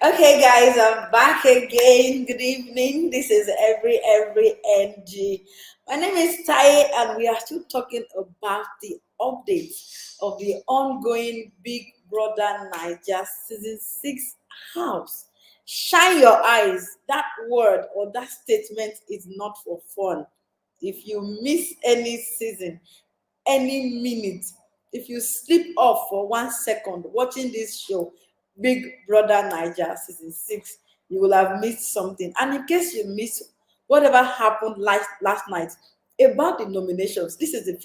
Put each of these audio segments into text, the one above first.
Okay, guys, I'm back again. Good evening. This is every NG. My name is Tai, and we are still talking about the updates of the ongoing Big Brother Niger Season 6 house. Shine your eyes. That word or that statement is not for fun. If you miss any season, any minute, if you slip off for 1 second watching this show, Big Brother Niger Season 6, you will have missed something. And in case you missed whatever happened last night about the nominations, this is the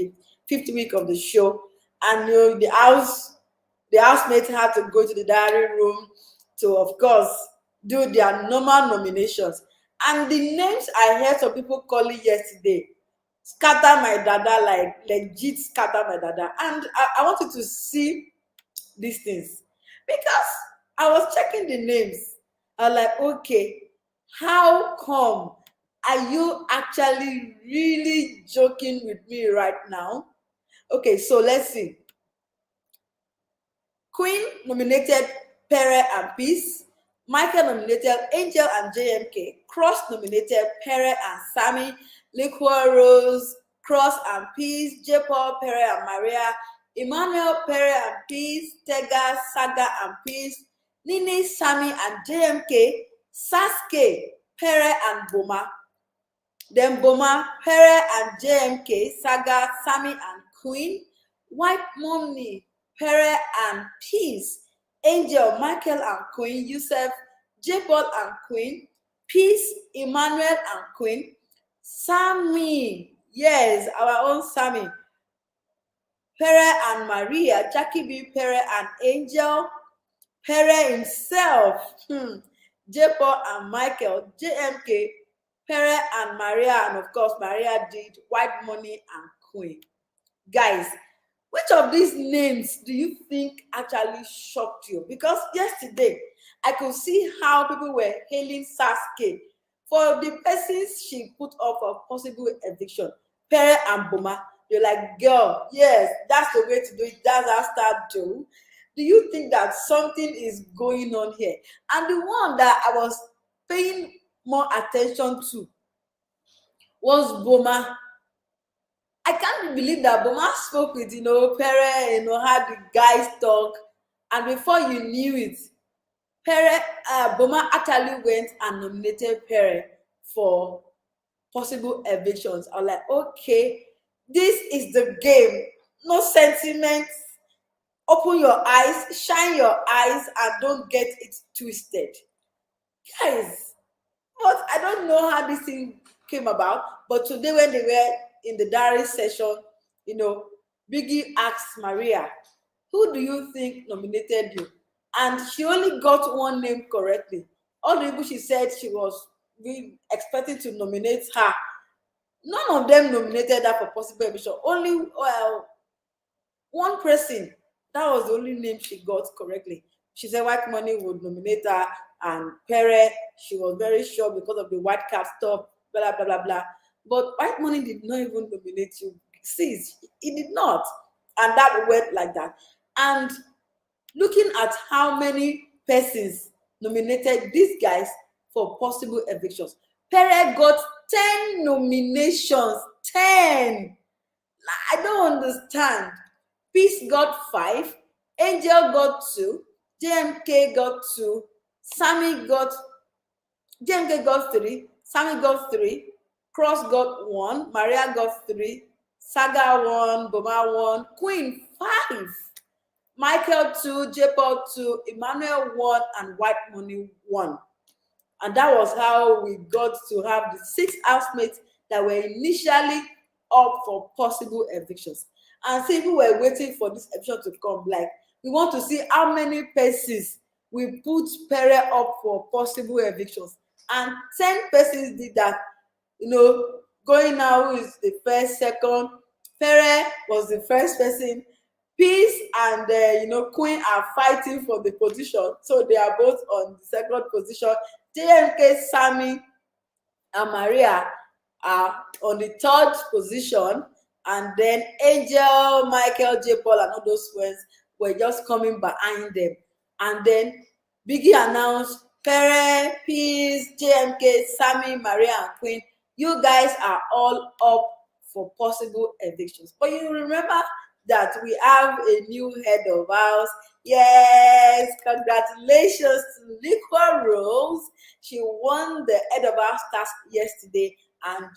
fifth week of the show, and the housemates had to go to the diary room to, of course, do their normal nominations. And the names I heard some people calling yesterday scatter my dada, like legit scatter my dada. And I wanted to see these things because I was checking the names. I was like, okay, how come? Are you actually really joking with me right now? Okay, so let's see. Queen nominated Pere and Peace. Michael nominated Angel and JMK. Cross nominated Pere and Sammie. Liquor Rose, Cross and Peace. J. Paul, Pere and Maria. Emmanuel, Pere and Peace. Tega, Saga and Peace. Nini, Sammie and JMK. Sasuke, Pere and Boma. Then Boma, Pere and JMK, Saga, Sammie and Queen. White Mommy, Pere and Peace. Angel, Michael and Queen. Yusuf, J. Paul and Queen. Peace, Emmanuel and Queen. Sammie, yes, our own Sammie. Pere and Maria. Jackie B, Pere and Angel. Pere himself. J. Paul and Michael. JMK, Pere and Maria, and of course, Maria did White Money and Queen. Guys, which of these names do you think actually shocked you? Because yesterday, I could see how people were hailing Sasuke for the persons she put up for possible eviction. Pere and Boma, they're like, girl, yes, that's the way to do it. That's our start do. Do you think that something is going on here? And the one that I was paying more attention to was Boma. I can't believe that Boma spoke with, Pere, had the guys talk, and before you knew it, Boma actually went and nominated Pere for possible evictions. I was like, okay, this is the game. No sentiments. Open your eyes, shine your eyes, and don't get it twisted. Guys, but I don't know how this thing came about. But today, when they were in the diary session, Biggie asked Maria, who do you think nominated you? And she only got one name correctly. All the people she said she was really expecting to nominate her, none of them nominated her for possible eviction. Only one person, that was the only name she got correctly. She said White Money would nominate her, and Pere, she was very sure because of the white card stuff, blah, blah, blah, blah. But White Money did not even nominate you. See, he did not. And that went like that. And looking at how many persons nominated these guys for possible evictions, Pere got 10 nominations. 10. I don't understand. Peace got 5, Angel got 2, JMK got 2, Sammie got JMK got 3, Sammie got 3, Cross got 1, Maria got 3, Saga 1, Boma 1, Queen 5, Michael 2, J Paul 2, Emmanuel 1, and White Money 1. And that was how we got to have the 6 housemates that were initially up for possible evictions. And so people were waiting for this eviction to come. Like, we want to see how many persons we put Pere up for possible evictions. And 10 persons did that. Going now, who is the first, second. Pere was the first person. Peace and Queen are fighting for the position, so they are both on the second position. JMK, Sammie, and Maria are on the third position, and then Angel, Michael, J. Paul, and all those ones were just coming behind them. And then Biggie announced Pere, Peace, JMK, Sammie, Maria, and Queen. You guys are all up for possible evictions. But you remember that we have a new head of house. Yes, congratulations to Liquor Rose. She won the head of house task yesterday, and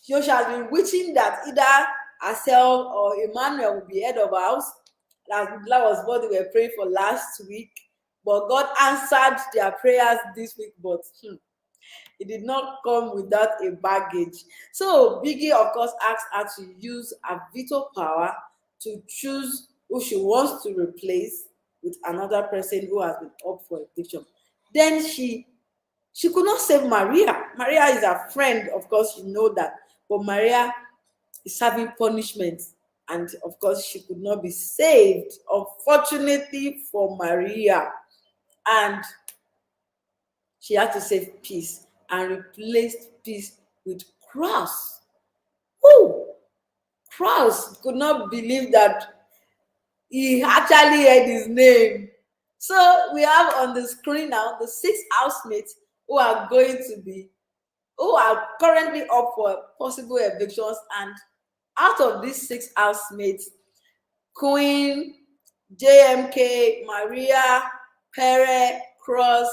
she has been wishing that either herself or Emmanuel will be head of house. That was what they were praying for last week. But God answered their prayers this week, but it did not come without a baggage. So Biggie, of course, asked her to use her veto power to choose who she wants to replace with another person who has been up for eviction. Then she could not save Maria. Maria is her friend, of course, you know that. But Maria is serving punishment. And of course, she could not be saved, unfortunately for Maria. And she had to save peace and replaced peace with Cross. Who? Cross could not believe that he actually heard his name. So we have on the screen now the 6 housemates who are going to be, who are currently up for possible evictions. And out of these 6 housemates, Queen, JMK, Maria, Pere, Cross,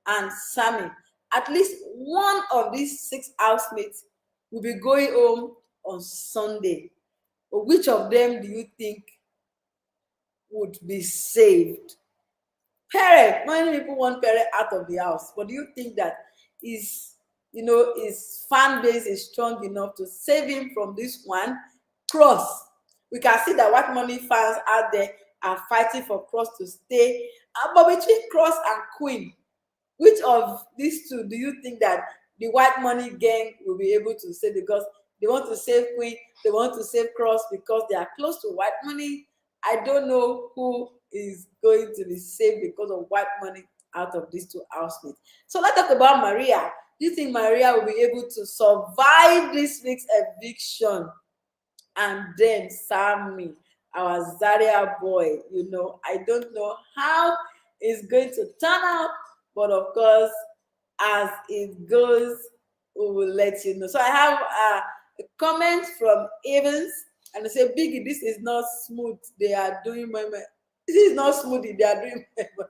and Sammie. At least one of these 6 housemates will be going home on Sunday. But which of them do you think would be saved? Pere, many people want Pere out of the house, but do you think that his fan base is strong enough to save him from this one? Cross, we can see that white money fans out there are fighting for Cross to stay. But between Cross and Queen, which of these two do you think that the white money gang will be able to save? Because they want to save Queen, they want to save Cross because they are close to white money. I don't know who is going to be saved because of white money out of these 2 housemates. So let's talk about Maria. Do you think Maria will be able to survive this week's eviction? And then Sammie, our Zaria boy, I don't know how it's going to turn out, but of course, as it goes, we will let you know. So I have a comment from Evans, and they say, Biggie, this is not smooth. They are doing my. This is not smoothie. They are doing my.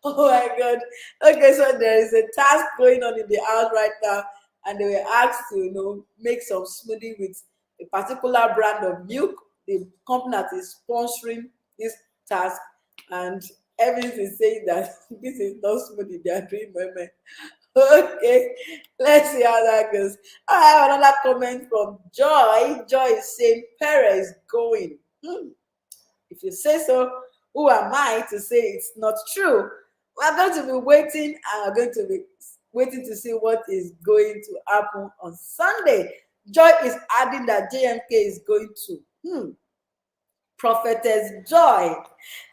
Oh my God. Okay, so there is a task going on in the house right now, and they were asked to, make some smoothie with a particular brand of milk. The company that is sponsoring this task, and everything is saying that this is not smoothie. They are doing my. Okay, let's see how that goes. I have another comment from Joy. Joy is saying Pere is going. If you say so, who am I to say it's not true? We're going to be waiting, and we're going to be waiting to see what is going to happen on Sunday. Joy is adding that JMK is going to. Prophetess Joy,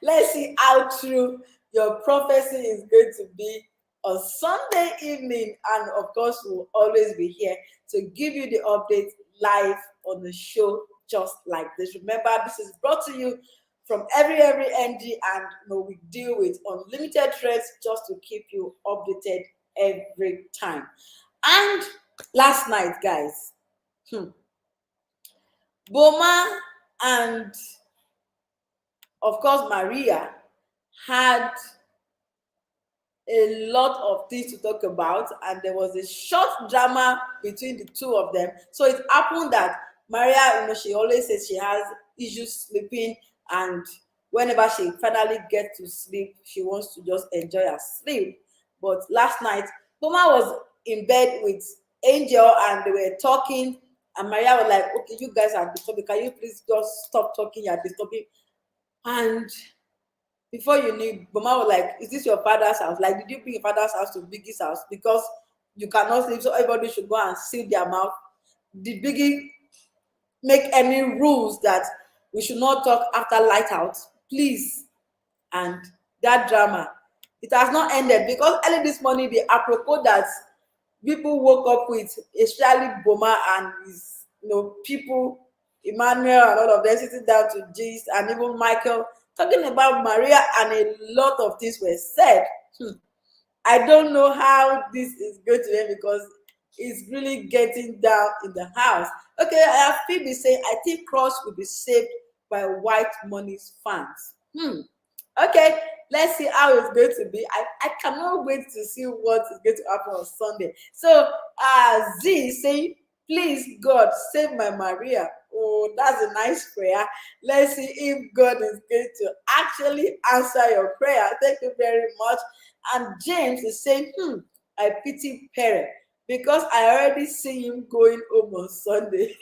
let's see how true your prophecy is going to be on Sunday evening. And of course, we'll always be here to give you the update live on the show just like this. Remember, this is brought to you from every NG, and we deal with unlimited threads just to keep you updated every time. And last night, guys, Boma and of course Maria had a lot of things to talk about, and there was a short drama between the two of them. So it happened that Maria, she always says she has issues sleeping, and whenever she finally gets to sleep, she wants to just enjoy her sleep. But last night, Boma was in bed with Angel, and they were talking, and Maria was like, okay, you guys are disturbing, can you please just stop talking, you're disturbing. And before you knew, Boma was like, is this your father's house? Like, did you bring your father's house to Biggie's house? Because you cannot sleep, so everybody should go and seal their mouth. Did Biggie make any rules that we should not talk after light out? Please. And that drama, it has not ended, because early this morning, the apropos that people woke up with, especially Boma and his, people, Emmanuel and all of them sitting down to gist, and even Michael talking about Maria, and a lot of things were said. Hmm. I don't know how this is going to end because it's really getting down in the house. Okay, I have Phoebe saying, I think Cross will be saved by White Money's fans. Okay, let's see how it's going to be. I cannot wait to see what is going to happen on Sunday. So Z is saying, please God save my Maria. Oh, that's a nice prayer. Let's see if God is going to actually answer your prayer. Thank you very much. And James is saying, I pity Perry because I already see him going home on Sunday.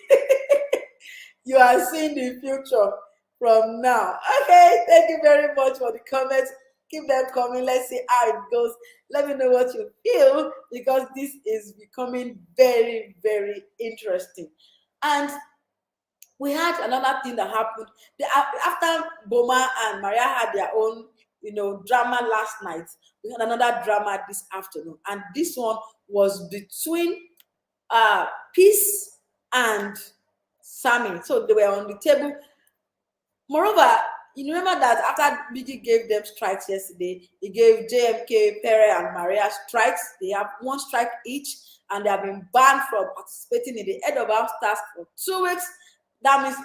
You are seeing the future from now. Okay, thank you very much for the comments. Keep them coming. Let's see how it goes. Let me know what you feel because this is becoming very, very interesting. And we had another thing that happened. After Boma and Maria had their own, drama last night, we had another drama this afternoon. And this one was between Peace and Sammie. So they were on the table. Moreover, you remember that after Biggie gave them strikes yesterday, he gave JMK, Pere, and Maria strikes. They have one strike each, and they have been banned from participating in the head of house task for 2 weeks. That means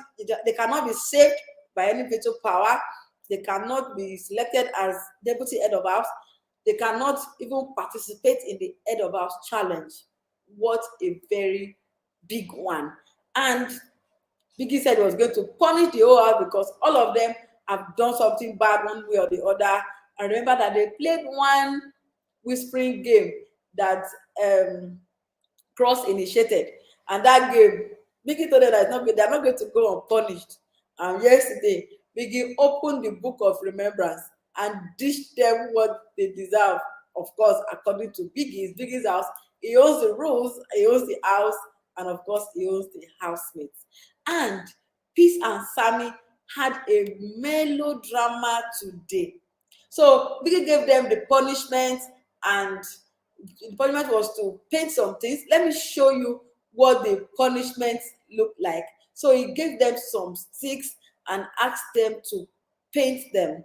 they cannot be saved by any veto power. They cannot be selected as deputy head of house. They cannot even participate in the head of house challenge. What a very big one. And Biggie said he was going to punish the whole house because all of them have done something bad one way or the other. I remember that they played one whispering game that Cross initiated, and that game, Biggie told them that they're not going to go unpunished. And yesterday, Biggie opened the book of remembrance and dished them what they deserve. Of course, according to Biggie's house. He owns the rules, he owns the house, and of course, he owns the housemates. And Peace and Sammie had a melodrama today. So Biggie gave them the punishment, and the punishment was to paint some things. Let me show you what the punishment looked like. So he gave them some sticks and asked them to paint them.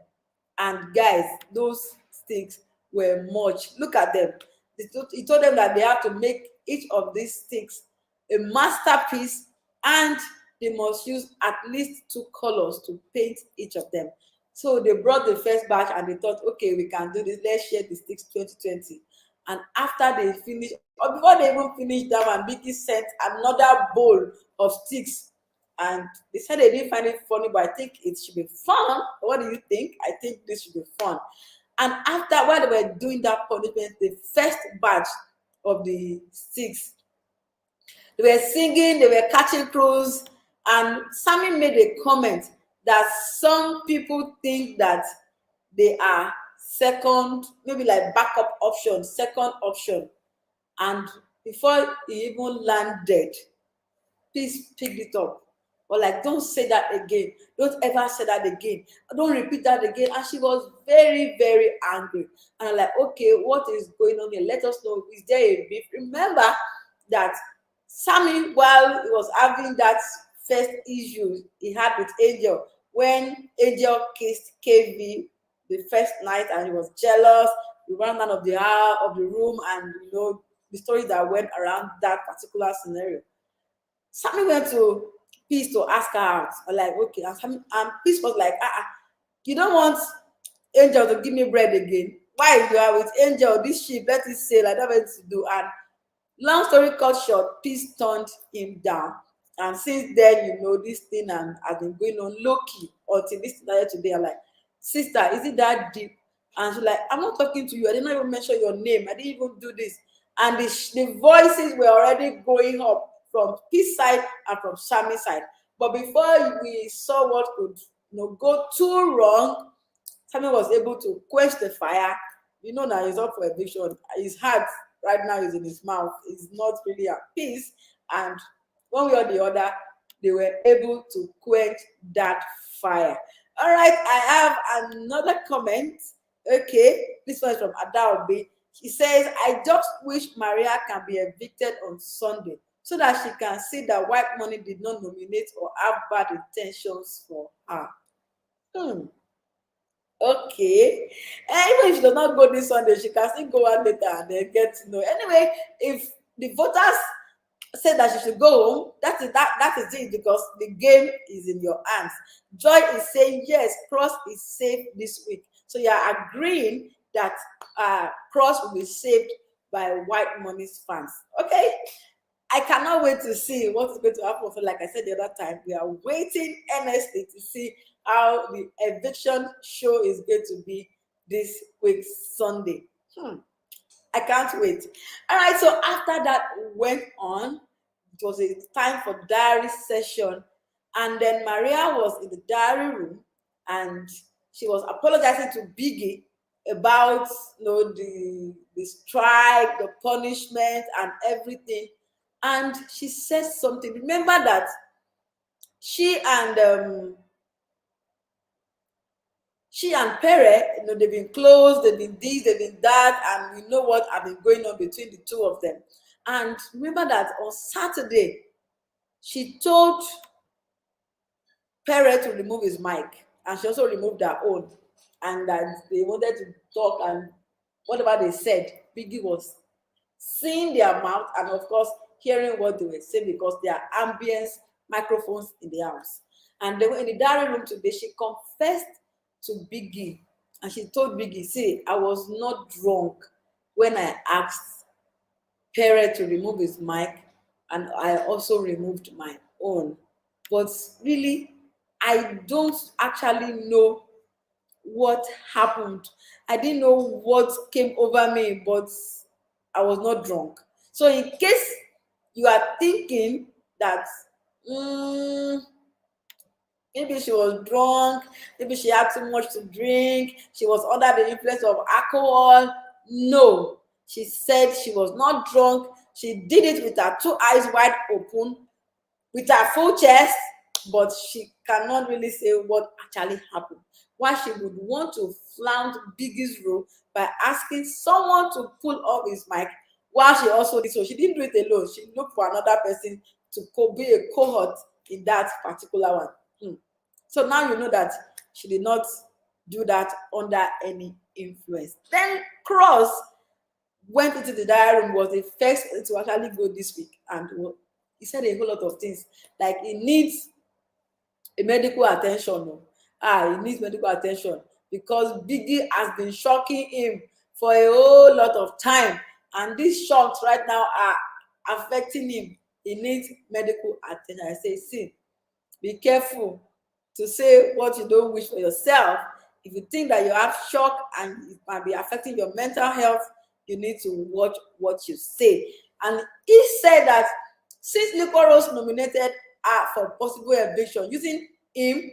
And guys, those sticks were much. Look at them. He told them that they have to make each of these sticks a masterpiece, and they must use at least 2 colors to paint each of them. So they brought the first batch and they thought, okay, we can do this. Let's share the sticks 2020. And after they finished, or before they even finished that one, Vicky sent another bowl of sticks. And they said they didn't find it funny, but I think it should be fun. What do you think? I think this should be fun. And after, while they were doing that punishment, the first batch of the sticks, they were singing, they were catching crews, and Sammie made a comment that some people think that they are second, maybe like backup option, second option. And before he even landed, please pick it up. Or like, don't say that again. Don't ever say that again. Don't repeat that again. And she was very, very angry. And I'm like, okay, what is going on here? Let us know. Is there a beef? Remember that Sammie, while he was having that first issue he had with Angel, when Angel kissed KV the first night and he was jealous, he ran out of the house, of the room, and the story that went around that particular scenario. Sammie went to Peace to ask her out. I'm like, okay. And Peace was like, you don't want Angel to give me bread again. Why you are with Angel, this ship, let it sail, I don't know what to do. And long story cut short, Peace turned him down. And since then, this thing has been going on low-key until this started today. I'm like, sister, is it that deep? And she's like, I'm not talking to you. I didn't even mention your name. I didn't even do this. And the voices were already going up from Peace side and from Sammie side. But before we saw what could go too wrong, Sammie was able to quench the fire. Now he's up for eviction. His heart right now is in his mouth. He's not really at peace. And one way or the other, they were able to quench that fire. All right, I have another comment. Okay, this one is from Adaobi. She says, I just wish Maria can be evicted on Sunday so that she can see that White Money did not nominate or have bad intentions for her. Okay. And even if she does not go this Sunday, she can still go out later and then get to know. Anyway, if the voters say that she should go home, that is it, because the game is in your hands. Joy is saying yes, Cross is safe this week. So you are agreeing that Cross will be saved by White Money's fans. Okay? I cannot wait to see what is going to happen. So, like I said the other time, we are waiting earnestly to see how the eviction show is going to be this week, Sunday. I can't wait. All right, so after that went on, it was a time for diary session, and then Maria was in the diary room, and she was apologizing to Biggie about, the strike, the punishment, and everything. And she says something. Remember that she and Pere, they've been close, they've been this, they've been that, and we know what have been going on between the two of them. And remember that on Saturday, she told Pere to remove his mic, and she also removed her own, and that they wanted to talk, and whatever they said, Biggie was seeing their mouth and, of course, hearing what they were saying, because there are ambience microphones in the house. And they were in the diary room today. She confessed to Biggie, and she told Biggie, see, I was not drunk when I asked Pere to remove his mic, and I also removed my own. But really, I don't actually know what happened. I didn't know what came over me, but I was not drunk. So, in case you are thinking that maybe she was drunk, maybe she had too much to drink, she was under the influence of alcohol, no. She said she was not drunk. She did it with her two eyes wide open, with her full chest, but she cannot really say what actually happened. Why she would want to flaunt Biggie's role by asking someone to pull off his mic while she also did so. She didn't do it alone. She looked for another person to be a cohort in that particular one. So now you know that she did not do that under any influence. Then Cross went into the diary room, was the first to actually go this week, and he said a whole lot of things, like he needs a medical attention. He needs medical attention because Biggie has been shocking him for a whole lot of time, and these shocks right now are affecting him. He needs medical attention. I say, see, be careful to say what you don't wish for yourself. If you think that you have shock and it might be affecting your mental health, you need to watch what you say. And he said that since Licorice nominated her for possible eviction, using him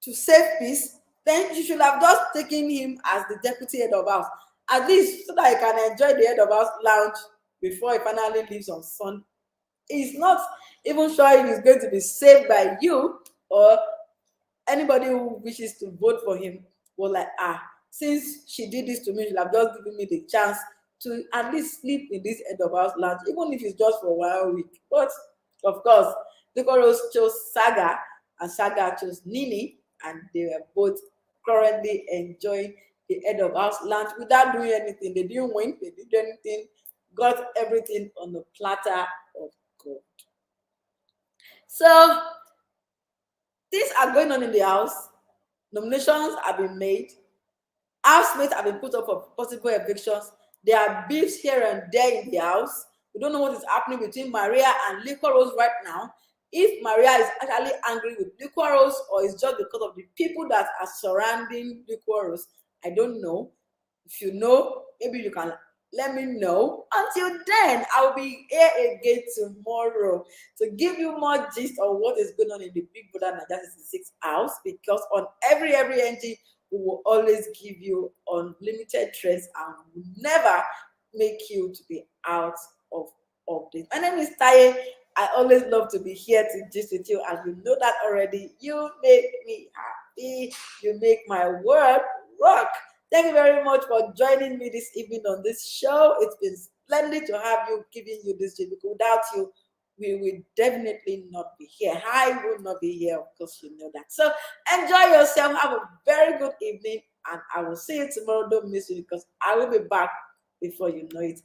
to save peace, then you should have just taken him as the deputy head of house, at least so that he can enjoy the head of house lounge before he finally leaves on Sunday. He's not even sure if he's going to be saved by you or anybody who wishes to vote for him. Was like, since she did this to me, she'll have just given me the chance to at least sleep in this end of house lounge, even if it's just for 1 week. But of course, Nicoros chose Saga and Saga chose Nini, and they were both currently enjoying the end of house lounge without doing anything. They didn't win, they didn't do anything, got everything on the platter of gold. So things are going on in the house. Nominations have been made. Housemates have been put up for possible evictions. There are beefs here and there in the house. We don't know what is happening between Maria and Licorice right now. If Maria is actually angry with Licorice or it's just because of the people that are surrounding Licorice, I don't know. If you know, maybe you can let me know. Until then, I'll be here again tomorrow to give you more gist of what is going on in the Big Brother Naija 66 house, because on every NG, we will always give you unlimited trends and will never make you to be out of this. My name is Taye. I always love to be here to gist with you, and you know that already. You make me happy. You make my world rock. Thank you very much for joining me this evening on this show. It's been splendid to have you, giving you this gist. Without you, we will definitely not be here. I will not be here, of course, you know that. So enjoy yourself. Have a very good evening. and I will see you tomorrow. Don't miss me because I will be back before you know it.